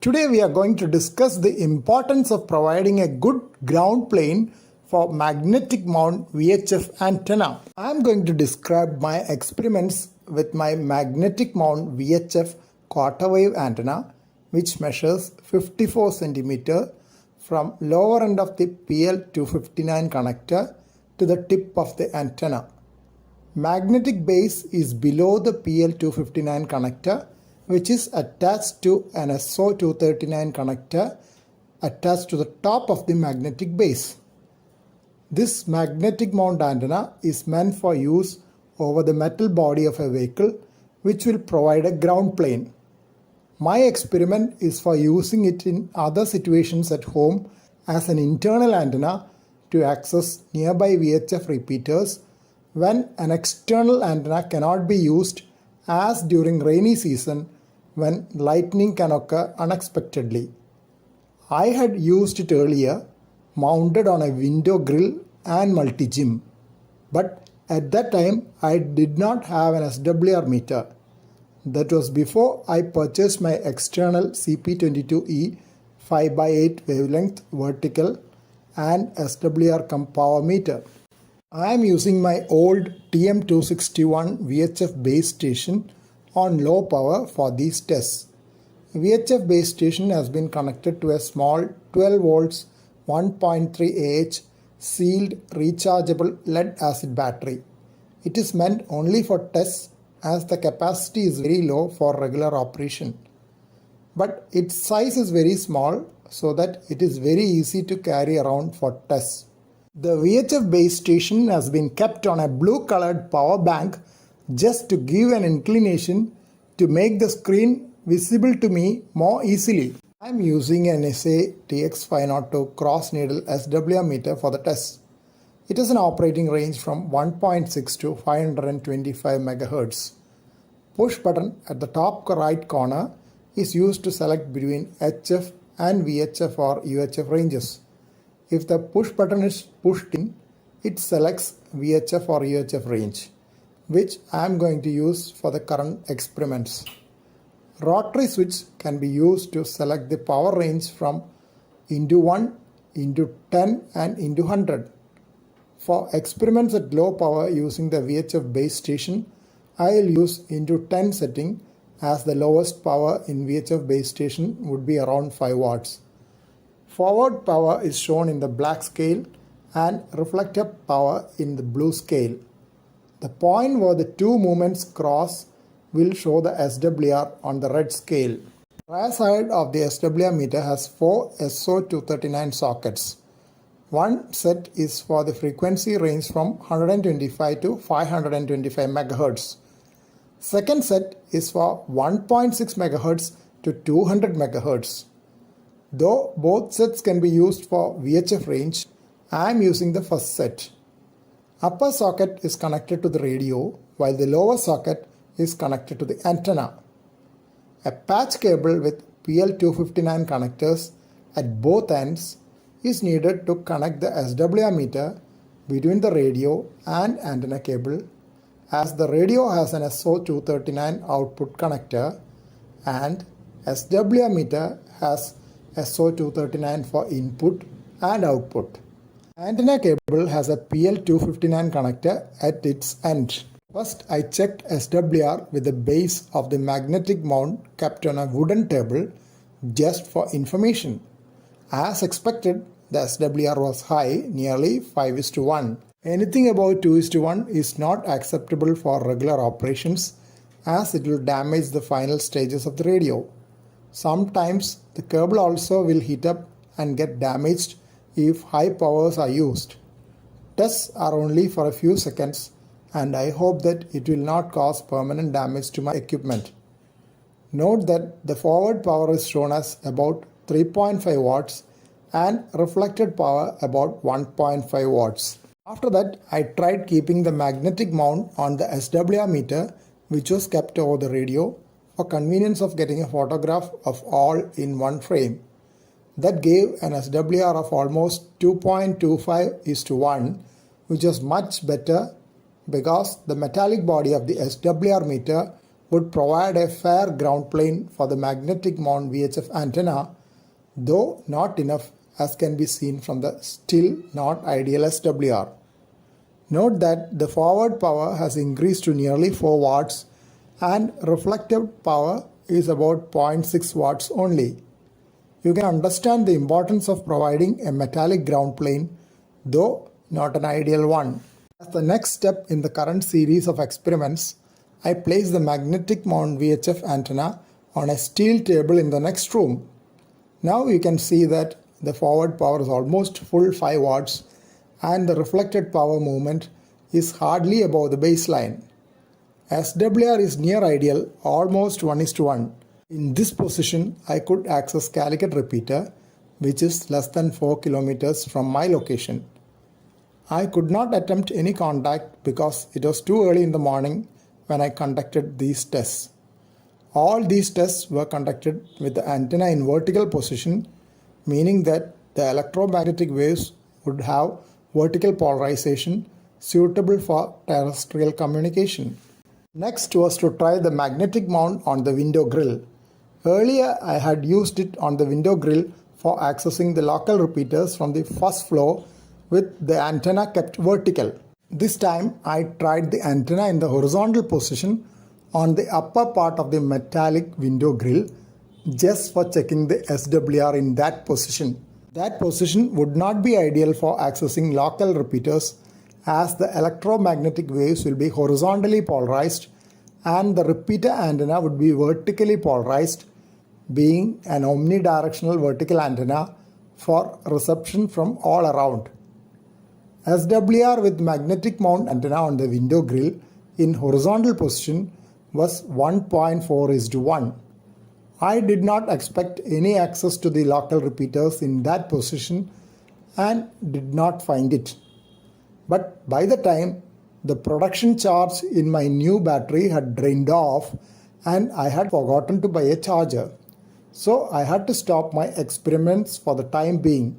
Today we are going to discuss the importance of providing a good ground plane for magnetic mount VHF antenna. I am going to describe my experiments with my magnetic mount VHF quarter wave antenna, which measures 54 cm from lower end of the PL259 connector to the tip of the antenna. Magnetic base is below the PL259 connector, which is attached to an SO239 connector attached to the top of the magnetic base. This magnetic mount antenna is meant for use over the metal body of a vehicle, which will provide a ground plane. My experiment is for using it in other situations at home as an internal antenna to access nearby VHF repeaters when an external antenna cannot be used, as during rainy season when lightning can occur unexpectedly. I had used it earlier mounted on a window grill and multi-gym, but at that time I did not have an SWR meter. That was before I purchased my external CP22E 5x8 wavelength vertical and SWR cum power meter. I am using my old TM261 VHF base station on low power for these tests. VHF base station has been connected to a small 12 volts 1.3 Ah sealed rechargeable lead acid battery. It is meant only for tests as the capacity is very low for regular operation. But its size is very small so that it is very easy to carry around for tests. The VHF base station has been kept on a blue colored power bank just to give an inclination to make the screen visible to me more easily. I am using an SA TX502 cross needle SWR meter for the test. It has an operating range from 1.6 to 525 MHz. Push button at the top right corner is used to select between HF and VHF or UHF ranges. If the push button is pushed in, it selects VHF or UHF range, which I am going to use for the current experiments. Rotary switch can be used to select the power range from into 1, into 10 and into 100. For experiments at low power using the VHF base station, I will use into 10 setting, as the lowest power in VHF base station would be around 5 watts. Forward power is shown in the black scale and reflector power in the blue scale. The point where the two movements cross will show the SWR on the red scale. The rear side of the SWR meter has 4 SO239 sockets. One set is for the frequency range from 125 to 525 MHz. Second set is for 1.6 MHz to 200 MHz. Though both sets can be used for VHF range, I am using the first set. Upper socket is connected to the radio, while the lower socket is connected to the antenna. A patch cable with PL259 connectors at both ends is needed to connect the SWR meter between the radio and antenna cable, as the radio has an SO239 output connector and SWR meter has SO239 for input and output. Antenna cable has a PL259 connector at its end. First, I checked SWR with the base of the magnetic mount kept on a wooden table just for information. As expected, the SWR was high, nearly 5:1. Anything above 2:1 is not acceptable for regular operations, as it will damage the final stages of the radio. Sometimes the cable also will heat up and get damaged if high powers are used. Tests are only for a few seconds, and I hope that it will not cause permanent damage to my equipment. Note that the forward power is shown as about 3.5 watts and reflected power about 1.5 watts. After that, I tried keeping the magnetic mount on the SWR meter, which was kept over the radio, for convenience of getting a photograph of all in one frame. That gave an SWR of almost 2.25:1, which was much better because the metallic body of the SWR meter would provide a fair ground plane for the magnetic mount VHF antenna, though not enough as can be seen from the still not ideal SWR. Note that the forward power has increased to nearly 4 watts and reflective power is about 0. 0.6 watts only. You can understand the importance of providing a metallic ground plane, though not an ideal one. As the next step in the current series of experiments, I place the magnetic mount VHF antenna on a steel table in the next room. Now you can see that the forward power is almost full 5 watts and the reflected power movement is hardly above the baseline. SWR is near ideal, almost 1:1. In this position, I could access Calicut repeater, which is less than 4 kilometers from my location. I could not attempt any contact because it was too early in the morning when I conducted these tests. All these tests were conducted with the antenna in vertical position, meaning that the electromagnetic waves would have vertical polarization suitable for terrestrial communication. Next was to try the magnetic mount on the window grill. Earlier I had used it on the window grill for accessing the local repeaters from the first floor with the antenna kept vertical. This time I tried the antenna in the horizontal position on the upper part of the metallic window grill just for checking the SWR in that position. That position would not be ideal for accessing local repeaters as the electromagnetic waves will be horizontally polarized and the repeater antenna would be vertically polarized, being an omnidirectional vertical antenna for reception from all around. SWR with magnetic mount antenna on the window grill in horizontal position was 1.4:1. I did not expect any access to the local repeaters in that position and did not find it. But by the time the production charge in my new battery had drained off and I had forgotten to buy a charger. So I had to stop my experiments for the time being.